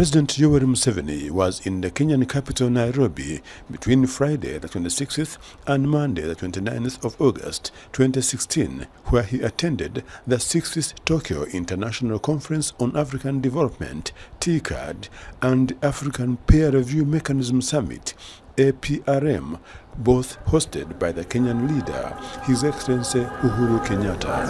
President Yoweri Museveni was in the Kenyan capital Nairobi between Friday the 26th and Monday the 29th of August 2016, where he attended the 6th Tokyo International Conference on African Development, TICAD, and African Peer Review Mechanism Summit, APRM, both hosted by the Kenyan leader, His Excellency Uhuru Kenyatta.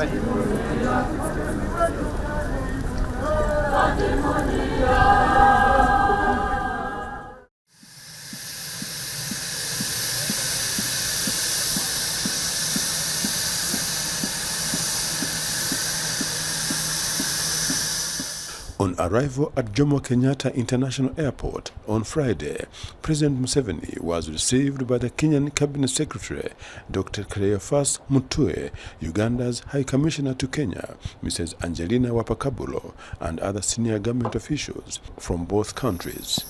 On arrival at Jomo Kenyatta International Airport on Friday, President Museveni was received by the Kenyan Cabinet Secretary, Dr. Cleophas Mutue, Uganda's High Commissioner to Kenya, Mrs. Angelina Wapakabulo, and other senior government officials from both countries.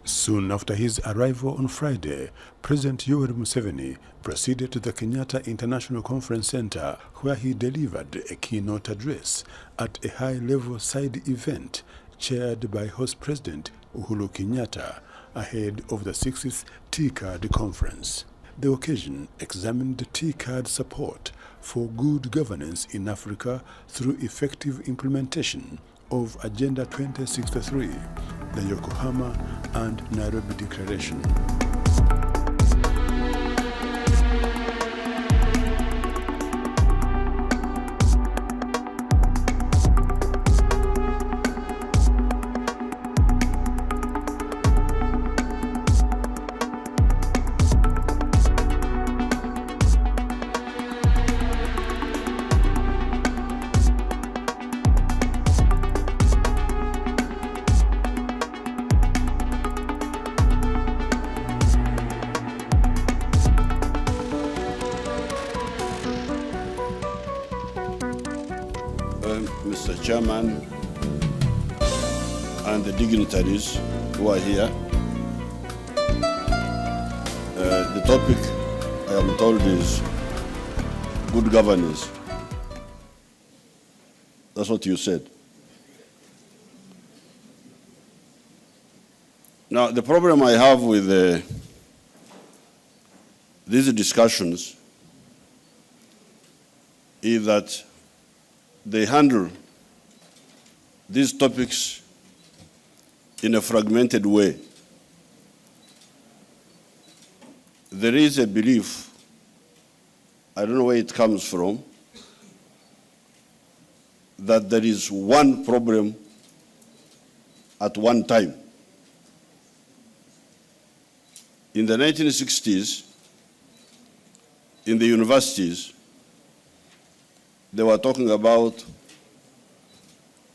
Soon after his arrival on Friday, President Yoweri Museveni proceeded to the Kenyatta International Convention Centre, where he delivered a keynote address at a high-level side event chaired by host President Uhuru Kenyatta ahead of the 6th TICAD conference. The occasion examined TICAD support for good governance in Africa through effective implementation of Agenda 2063, the Yokohama and Nairobi Declaration. Mr. Chairman and the dignitaries who are here. The topic, I am told, is good governance. That's what you said. Now, the problem I have with these discussions is that they handle these topics in a fragmented way. There is a belief, I don't know where it comes from, that there is one problem at one time. In the 1960s, in the universities, they were talking about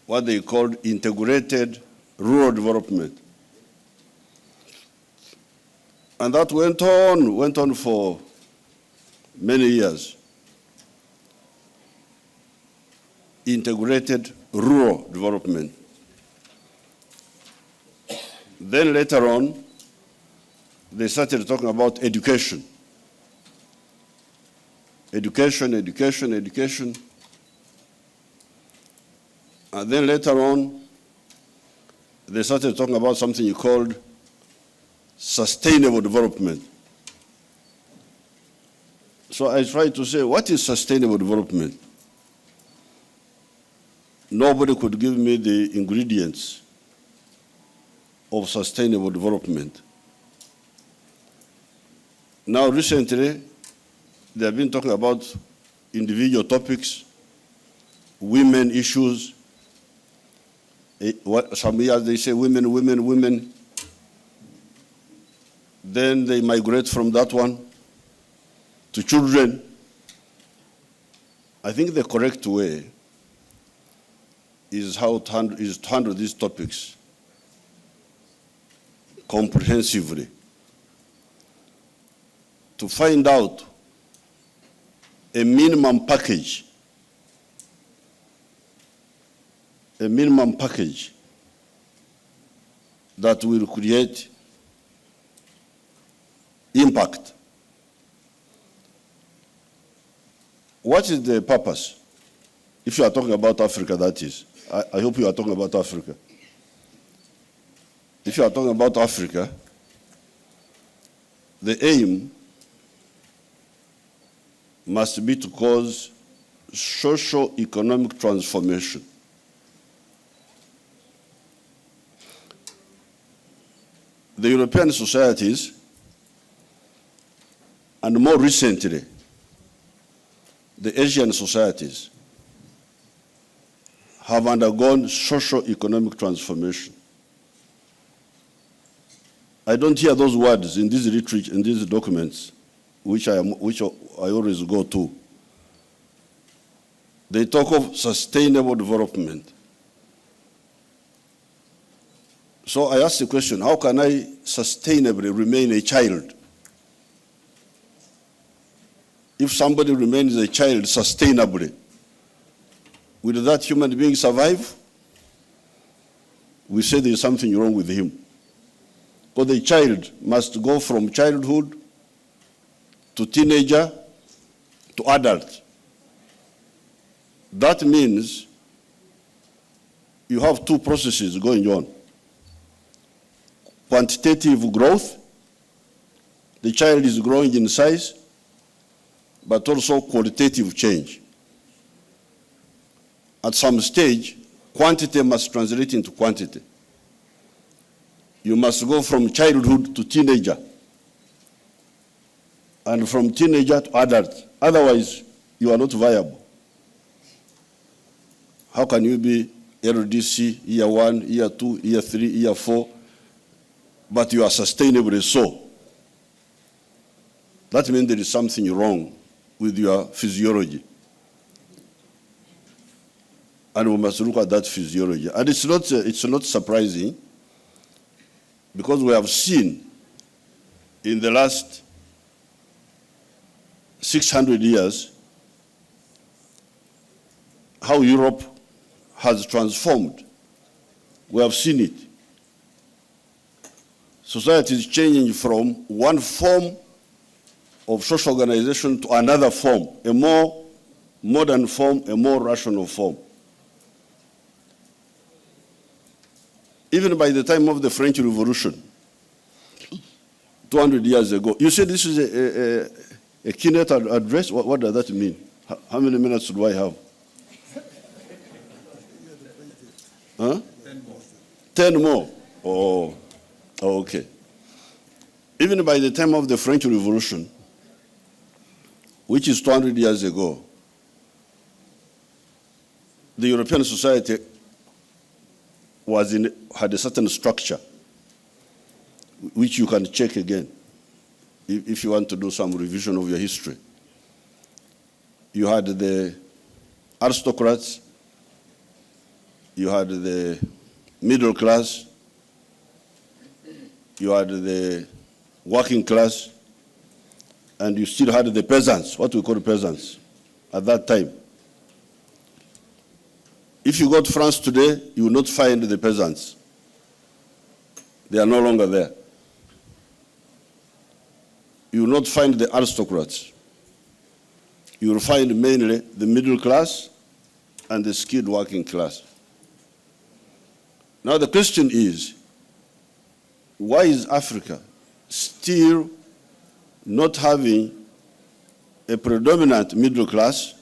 what they called integrated rural development. And that went on for many years. Integrated rural development. Then later on, they started talking about education. Education. And then later on, they started talking about something called sustainable development. So I tried to say, what is sustainable development? Nobody could give me the ingredients of sustainable development. Now, recently, they have been talking about individual topics, women issues. Some years they say women, women, women. Then they migrate from that one to children. I think the correct way is to handle these topics comprehensively, to find out a minimum package that will create impact. What is the purpose? If you are talking about Africa, that is. I hope you are talking about Africa. If you are talking about Africa, the aim must be to cause socio-economic transformation. The European societies, and more recently, the Asian societies, have undergone socio-economic transformation. I don't hear those words in this literature, in these documents, which I always go to. They talk of sustainable development. So I ask the question, how can I sustainably remain a child? If somebody remains a child sustainably, will that human being survive? We say there is something wrong with him. But the child must go from childhood to teenager to adult. That means you have two processes going on. Quantitative growth, the child is growing in size, but also qualitative change. At some stage, quantity must translate into quantity. You must go from childhood to teenager, and from teenager to adult. Otherwise, you are not viable. How can you be LDC, year 1, year 2, year 3, year 4, but you are sustainably so? That means there is something wrong with your physiology. And we must look at that physiology. And it's not surprising, because we have seen in the last 600 years how Europe has transformed. We have seen it. Society is changing from one form of social organization to another form, a more modern form, a more rational form. Even by the time of the French Revolution, 200 years ago, you said this is a keynote address? What does that mean? How many minutes do I have? Huh? 10 more. 10 more? Oh, okay. Even by the time of the French Revolution, which is 200 years ago, the European society had a certain structure, which you can check again if you want to do some revision of your history. You had the aristocrats, you had the middle class, you had the working class, and you still had the peasants, what we call peasants at that time. If you go to France today, you will not find the peasants. They are no longer there. You will not find the aristocrats. You will find mainly the middle class and the skilled working class. Now the question is, why is Africa still not having a predominant middle class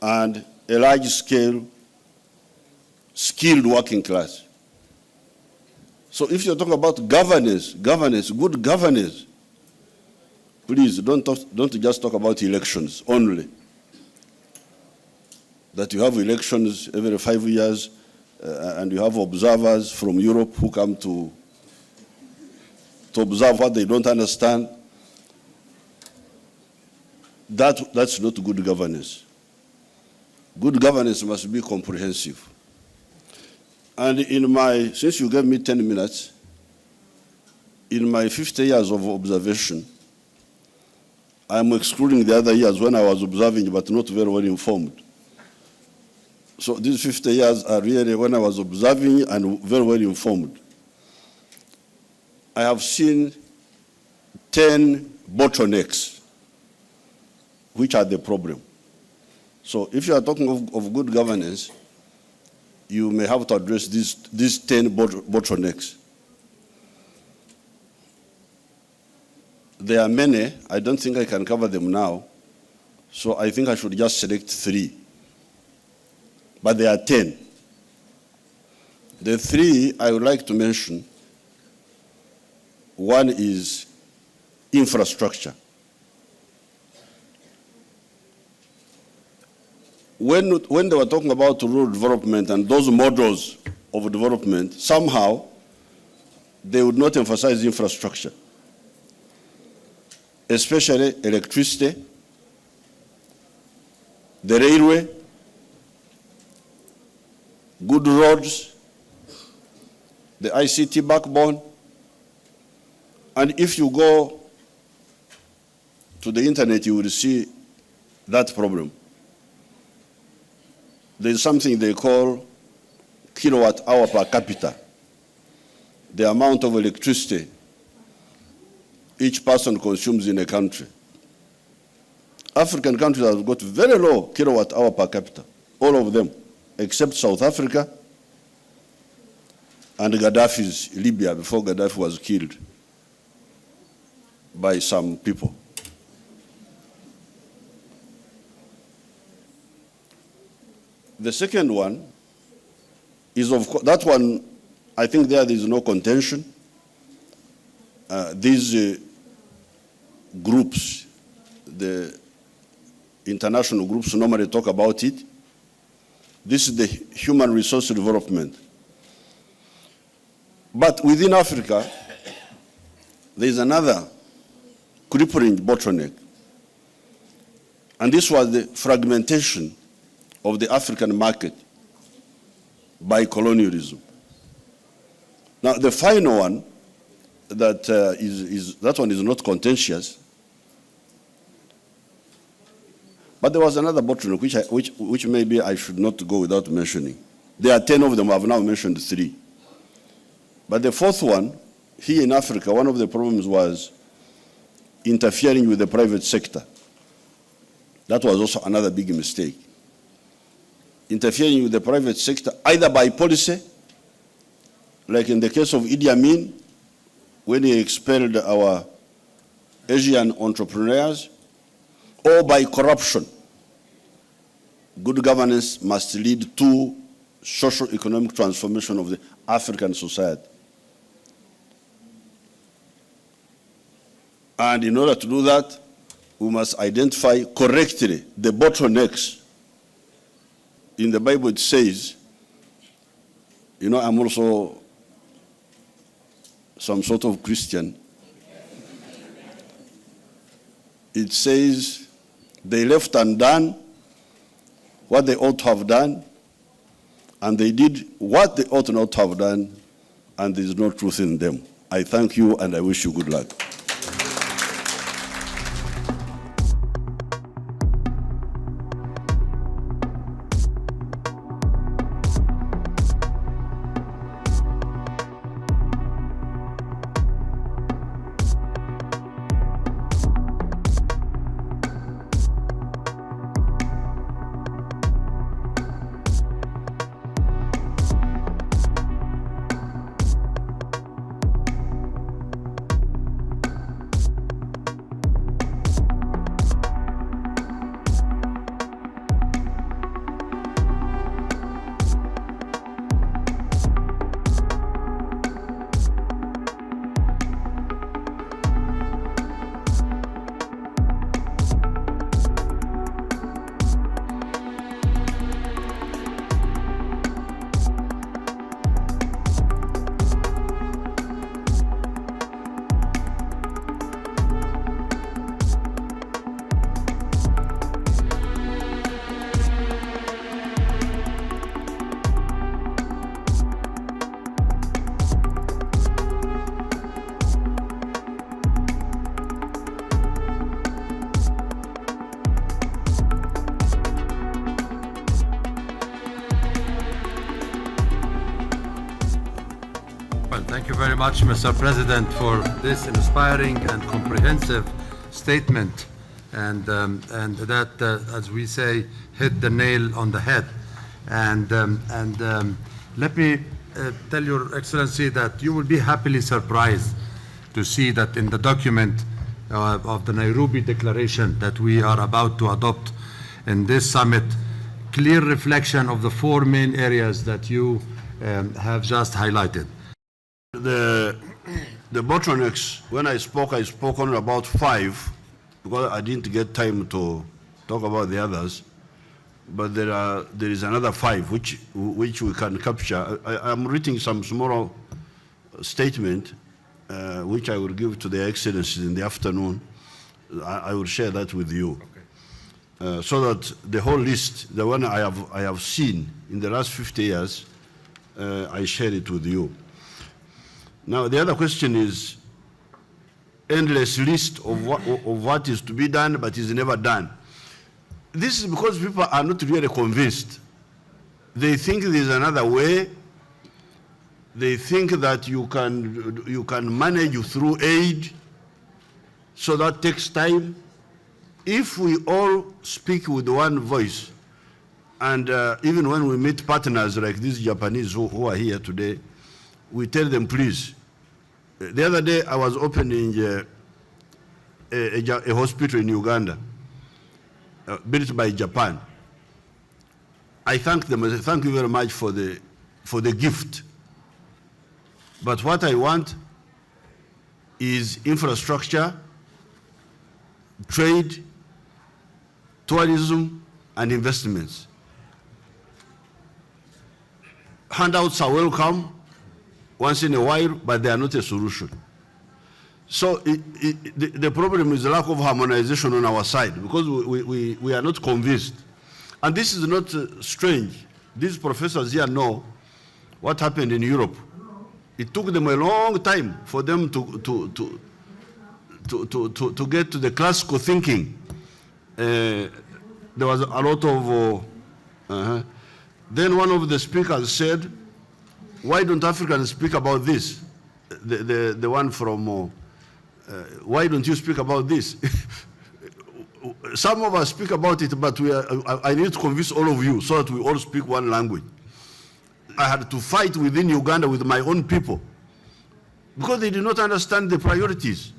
and a large-scale skilled working class? So if you're talking about governance, good governance, please don't just talk about elections only. That you have elections every 5 years and you have observers from Europe who come to observe what they don't understand. That's not good governance. Good governance must be comprehensive. And since you gave me 10 minutes, in my 50 years of observation, I'm excluding the other years when I was observing but not very well informed. So these 50 years are really when I was observing and very well informed. I have seen 10 bottlenecks, which are the problem. So if you are talking of good governance, you may have to address these 10 bottlenecks. There are many. I don't think I can cover them now. So I think I should just select 3. But there are 10. The 3 I would like to mention, one is infrastructure. When they were talking about rural development and those models of development, somehow they would not emphasize infrastructure, especially electricity, the railway, good roads, the ICT backbone. And if you go to the internet, you will see that problem. There's something they call kilowatt hour per capita, the amount of electricity each person consumes in a country. African countries have got very low kilowatt hour per capita, all of them, except South Africa and Gaddafi's Libya, before Gaddafi was killed by some people. The second one is, of course, that one, I think there is no contention. These groups, the international groups normally talk about it. This is the human resource development. But within Africa, there is another crippling bottleneck. And this was the fragmentation of the African market by colonialism. Now, the final one, that one is not contentious, but there was another bottleneck which maybe I should not go without mentioning. There are 10 of them. I've now mentioned 3. But the fourth one, here in Africa, one of the problems was interfering with the private sector. That was also another big mistake. Interfering with the private sector, either by policy, like in the case of Idi Amin, when he expelled our Asian entrepreneurs, or by corruption. Good governance must lead to socio-economic transformation of the African society. And in order to do that, we must identify correctly the bottlenecks. In the Bible it says, you know, I'm also some sort of Christian. It says, they left undone what they ought to have done, and they did what they ought not to have done, and there is no truth in them. I thank you, and I wish you good luck. Well, thank you very much, Mr. President, for this inspiring and comprehensive statement, and that, as we say, hit the nail on the head. And let me tell Your Excellency that you will be happily surprised to see that in the document of the Nairobi Declaration that we are about to adopt in this summit, clear reflection of the four main areas that you have just highlighted. The bottlenecks, when I spoke only about 5, because I didn't get time to talk about the others. But there is another 5 which we can capture. I'm reading some small statement which I will give to the Excellencies in the afternoon. I will share that with you. Okay. So that the whole list, the one I have seen in the last 50 years, I share it with you. Now the other question is endless list of what is to be done but is never done. This is because people are not really convinced. They think there's another way. They think that you can manage through aid, so that takes time. If we all speak with one voice, and even when we meet partners like these Japanese who are here today, we tell them, please. The other day I was opening a hospital in Uganda, built by Japan. I thank them. I thank you very much for the gift. But what I want is infrastructure, trade, tourism, and investments. Handouts are welcome once in a while, but they are not a solution. So the problem is the lack of harmonization on our side, because we are not convinced. And this is not strange. These professors here know what happened in Europe. It took them a long time for them to get to the classical thinking. There was a lot of... Then one of the speakers said, why don't Africans speak about this? The one from... why don't you speak about this? Some of us speak about it, but I need to convince all of you so that we all speak one language. I had to fight within Uganda with my own people because they did not understand the priorities.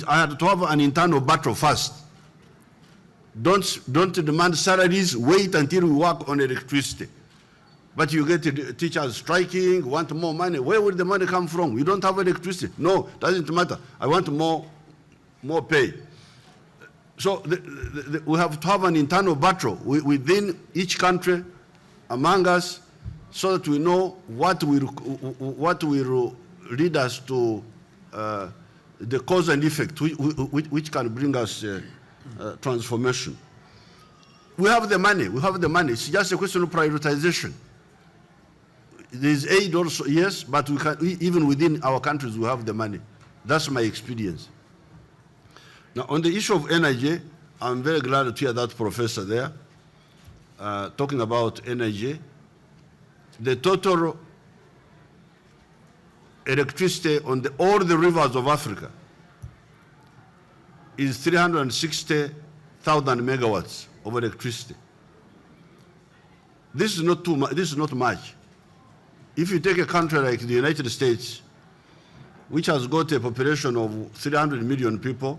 I had to have an internal battle first. Don't demand salaries, wait until we work on electricity. But you get teachers striking, want more money. Where will the money come from? We don't have electricity. No, doesn't matter. I want more pay. So we have to have an internal battle within each country, among us, so that we know what will lead us to the cause and effect, which can bring us transformation. We have the money. We have the money. It's just a question of prioritization. There is aid also, yes, but even within our countries, we have the money. That's my experience. Now, on the issue of energy, I'm very glad to hear that professor there talking about energy. The total electricity on all the rivers of Africa is 360,000 megawatts of electricity. This is not too much. This is not much. If you take a country like the United States, which has got a population of 300 million people,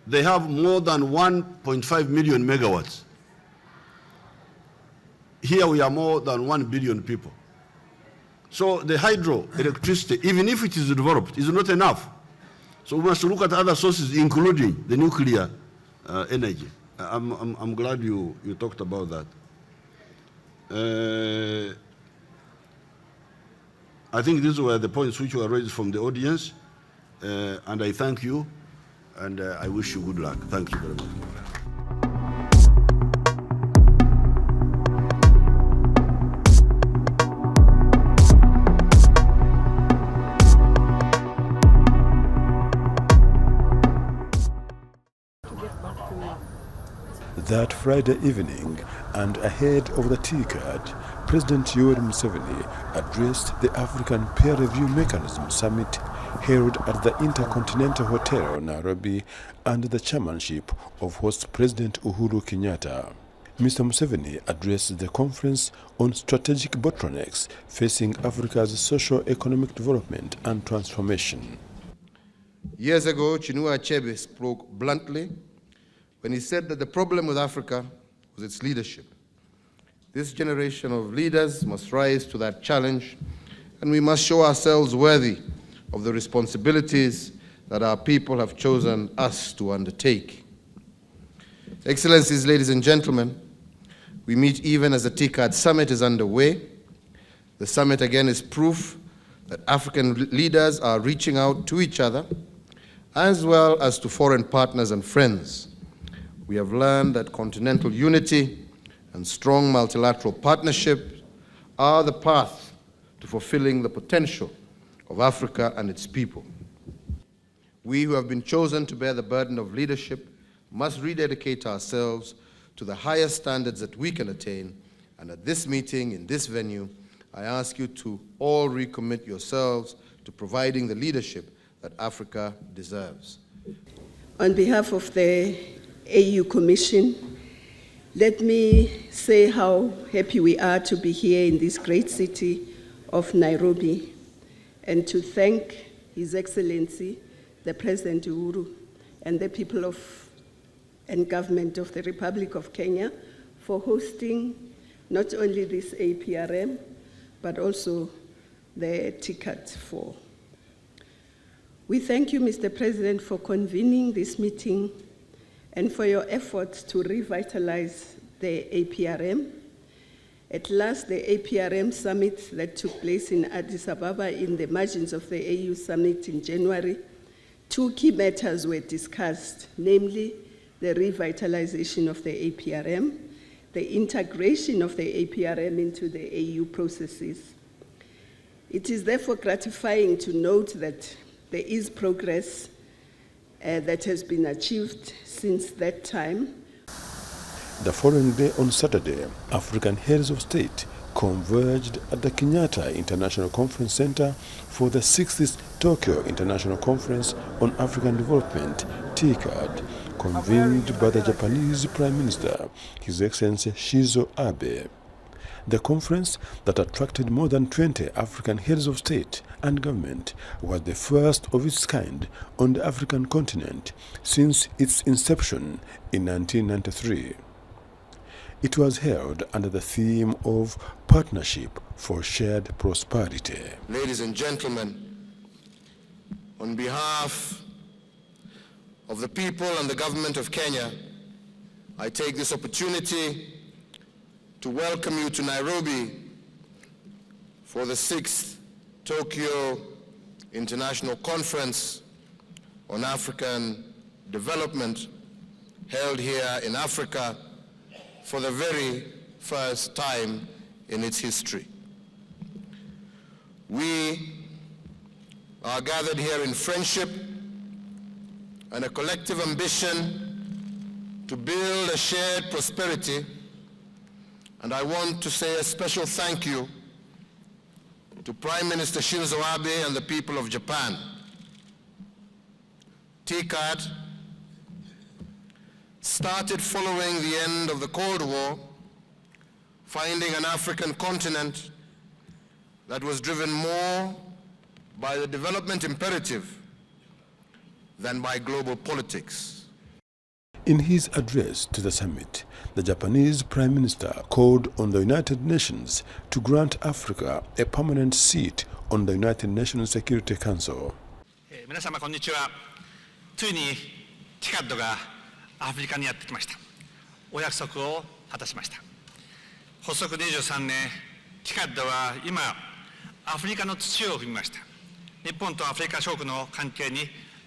they have more than 1.5 million megawatts. Here we are more than 1 billion people. So the hydroelectricity, even if it is developed, is not enough. So we must look at other sources, including the nuclear energy. I'm glad you talked about that. I think these were the points which were raised from the audience, and I thank you, and I wish you good luck. Thank you very much. That Friday evening, and ahead of the TICAD, President Yoweri Museveni addressed the African Peer Review Mechanism Summit held at the Intercontinental Hotel, Nairobi, under the chairmanship of host President Uhuru Kenyatta. Mr. Museveni addressed the conference on strategic bottlenecks facing Africa's socio-economic development and transformation. Years ago, Chinua Achebe spoke bluntly when he said that the problem with Africa was its leadership. This generation of leaders must rise to that challenge, and we must show ourselves worthy of the responsibilities that our people have chosen us to undertake. Excellencies, ladies and gentlemen, we meet even as the TICAD Summit is underway. The summit again is proof that African leaders are reaching out to each other as well as to foreign partners and friends. We have learned that continental unity and strong multilateral partnership are the path to fulfilling the potential of Africa and its people. We who have been chosen to bear the burden of leadership must rededicate ourselves to the highest standards that we can attain, and at this meeting, in this venue, I ask you to all recommit yourselves to providing the leadership that Africa deserves. On behalf of the AU Commission, let me say how happy we are to be here in this great city of Nairobi, and to thank His Excellency, the President Uhuru, and the people and government of the Republic of Kenya for hosting not only this APRM, but also the TICAD IV. We thank you, Mr. President, for convening this meeting and for your efforts to revitalize the APRM. At last, the APRM Summit that took place in Addis Ababa in the margins of the AU Summit in January, two key matters were discussed, namely the revitalization of the APRM, the integration of the APRM into the AU processes. It is therefore gratifying to note that there is progress that has been achieved since that time. The following day, on Saturday, African heads of state converged at the Kenyatta International Convention Centre for the 6th Tokyo International Conference on African Development, TICAD, convened by the Japanese Prime Minister, His Excellency Shinzo Abe. The conference, that attracted more than 20 African heads of state and government, was the first of its kind on the African continent since its inception in 1993. It was held under the theme of Partnership for Shared Prosperity. Ladies and gentlemen, on behalf of the people and the government of Kenya, I take this opportunity to welcome you to Nairobi for the 6th Tokyo International Conference on African Development, held here in Africa for the very first time in its history. We are gathered here in friendship and a collective ambition to build a shared prosperity, and I want to say a special thank you to Prime Minister Shinzo Abe and the people of Japan. TICAD started following the end of the Cold War, finding an African continent that was driven more by the development imperative than by global politics. In his address to the summit, the Japanese Prime Minister called on the United Nations to grant Africa a permanent seat on the United Nations Security Council. 皆様こんにちは。ついにTICADがアフリカにやってきました。お約束を果たしました。発足23年、TICADは今アフリカの土を踏みました。日本とアフリカ諸国の関係に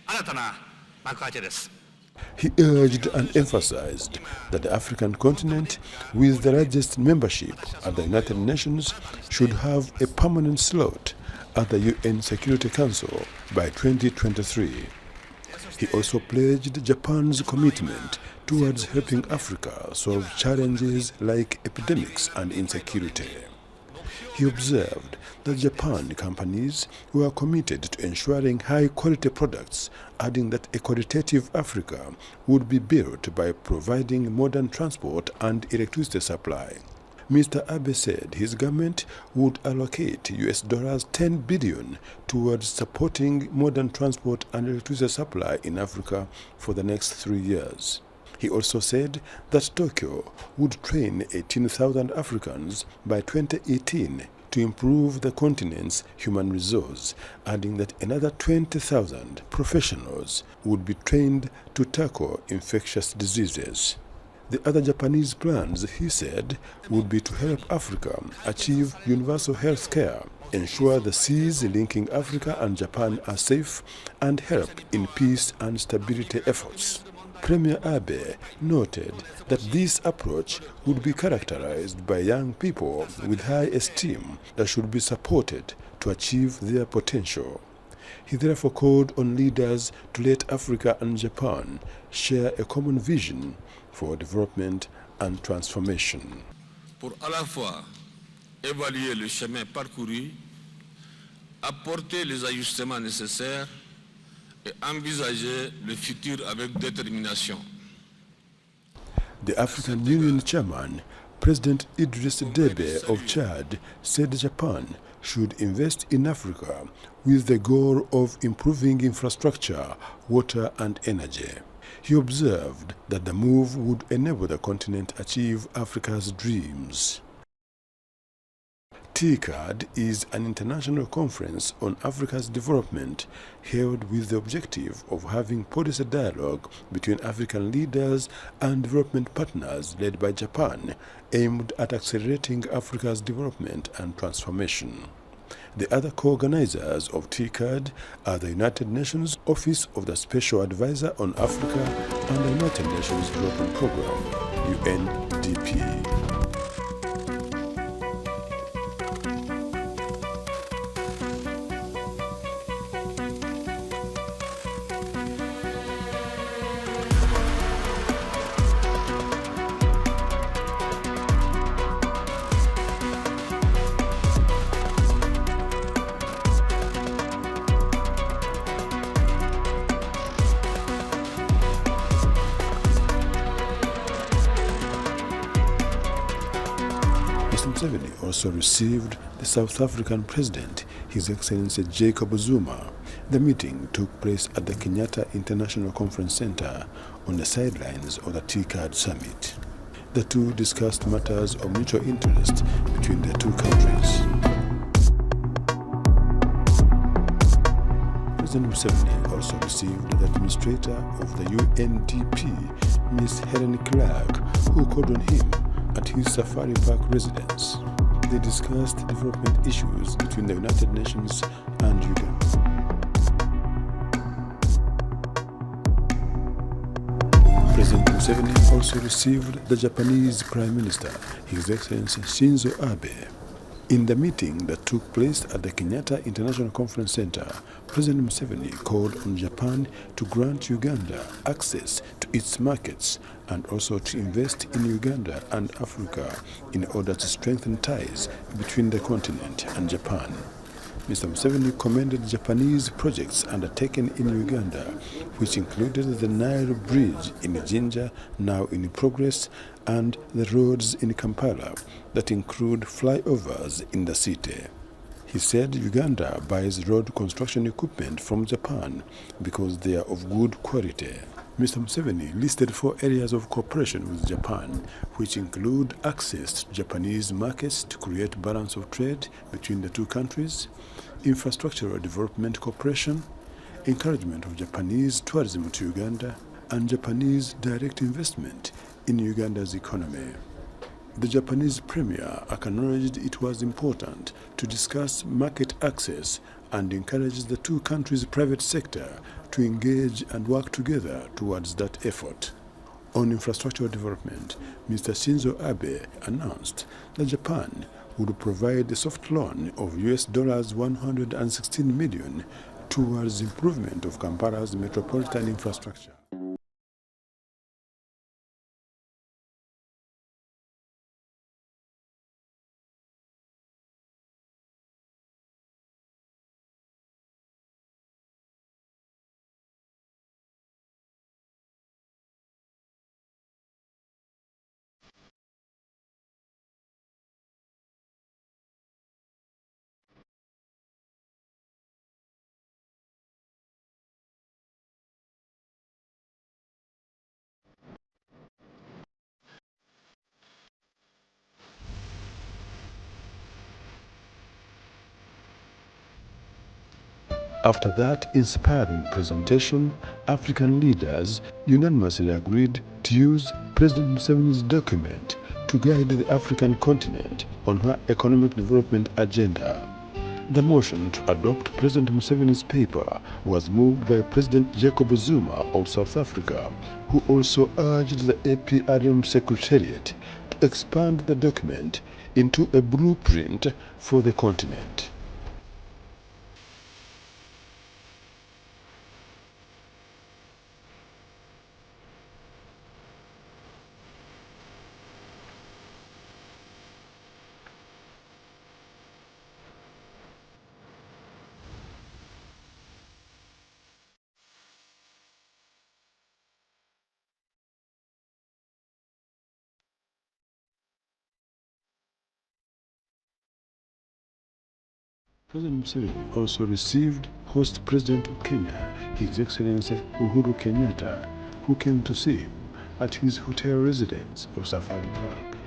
新たな幕開けです。He urged and emphasized that the African continent, with the largest membership at the United Nations, should have a permanent slot at the UN Security Council by 2023. He also pledged Japan's commitment towards helping Africa solve challenges like epidemics and insecurity. He observed that Japan companies were committed to ensuring high-quality products, adding that a qualitative Africa would be built by providing modern transport and electricity supply. Mr. Abe said his government would allocate US dollars 10 billion towards supporting modern transport and electricity supply in Africa for the next 3 years. He also said that Tokyo would train 18,000 Africans by 2018 to improve the continent's human resource, adding that another 20,000 professionals would be trained to tackle infectious diseases. The other Japanese plans, he said, would be to help Africa achieve universal health care, ensure the seas linking Africa and Japan are safe, and help in peace and stability efforts. Premier Abe noted that this approach would be characterized by young people with high esteem that should be supported to achieve their potential. He therefore called on leaders to let Africa and Japan share a common vision for development and transformation. Pour à la fois évaluer le chemin parcouru, apporter les ajustements nécessaires et envisager le futur avec détermination. The African Union chairman, President Idriss Déby of Chad, said Japan should invest in Africa with the goal of improving infrastructure, water and energy. He observed that the move would enable the continent achieve Africa's dreams. TICAD is an international conference on Africa's development held with the objective of having policy dialogue between African leaders and development partners led by Japan, aimed at accelerating Africa's development and transformation. The other co-organizers of TICAD are the United Nations Office of the Special Advisor on Africa and the United Nations Development Programme, UNDP. Museveni also received the South African President, His Excellency Jacob Zuma. The meeting took place at the Kenyatta International Convention Centre on the sidelines of the TICAD Summit. The two discussed matters of mutual interest between the two countries. President Museveni also received the administrator of the UNDP, Ms. Helen Clark, who called on him at his Safari Park residence. They discussed development issues between the United Nations and Uganda. President Museveni also received the Japanese Prime Minister, His Excellency Shinzo Abe. In the meeting that took place at the Kenyatta International Convention Centre, President Museveni called on Japan to grant Uganda access to its markets and also to invest in Uganda and Africa in order to strengthen ties between the continent and Japan. Mr. Museveni commended Japanese projects undertaken in Uganda, which included the Nile Bridge in Jinja, now in progress, and the roads in Kampala that include flyovers in the city. He said Uganda buys road construction equipment from Japan because they are of good quality. Mr. Museveni listed 4 areas of cooperation with Japan, which include access to Japanese markets to create balance of trade between the two countries, infrastructural development cooperation, encouragement of Japanese tourism to Uganda, and Japanese direct investment in Uganda's economy. The Japanese premier acknowledged it was important to discuss market access and encouraged the two countries' private sector to engage and work together towards that effort. On infrastructural development, Mr. Shinzo Abe announced that Japan would provide a soft loan of US $116 million towards improvement of Kampala's metropolitan infrastructure. After that inspiring presentation, African leaders unanimously agreed to use President Museveni's document to guide the African continent on her economic development agenda. The motion to adopt President Museveni's paper was moved by President Jacob Zuma of South Africa, who also urged the APRM Secretariat to expand the document into a blueprint for the continent. President Museveni also received host President of Kenya, His Excellency Uhuru Kenyatta, who came to see him at his hotel residence of Safari Park.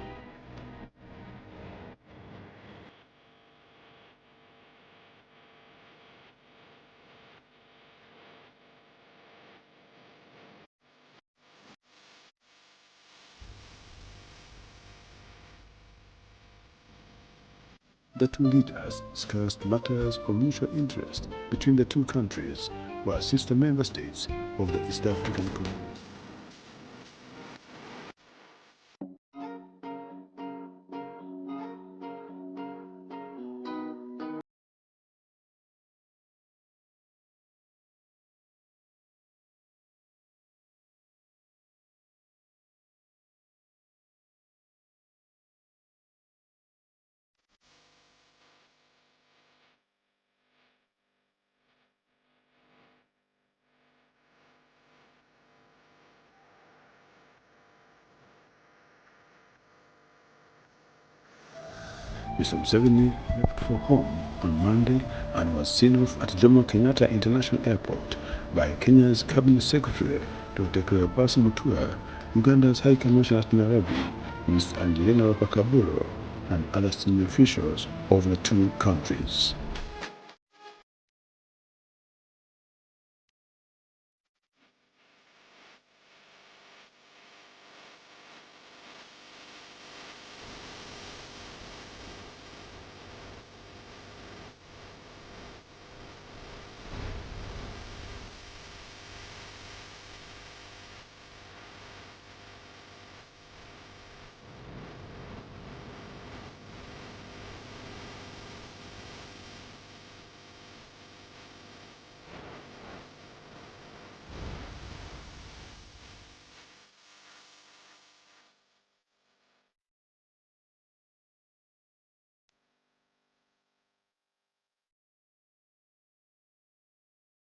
The two leaders discussed matters of mutual interest between the two countries, who are sister member states of the East African Community. Mr. Museveni left for home on Monday and was seen off at Jomo Kenyatta International Airport by Kenya's Cabinet Secretary, Dr. Cleopas Mutua, Uganda's High Commissioner at Nairobi, Ms. Angelina Rapakaburo, and other senior officials of the two countries.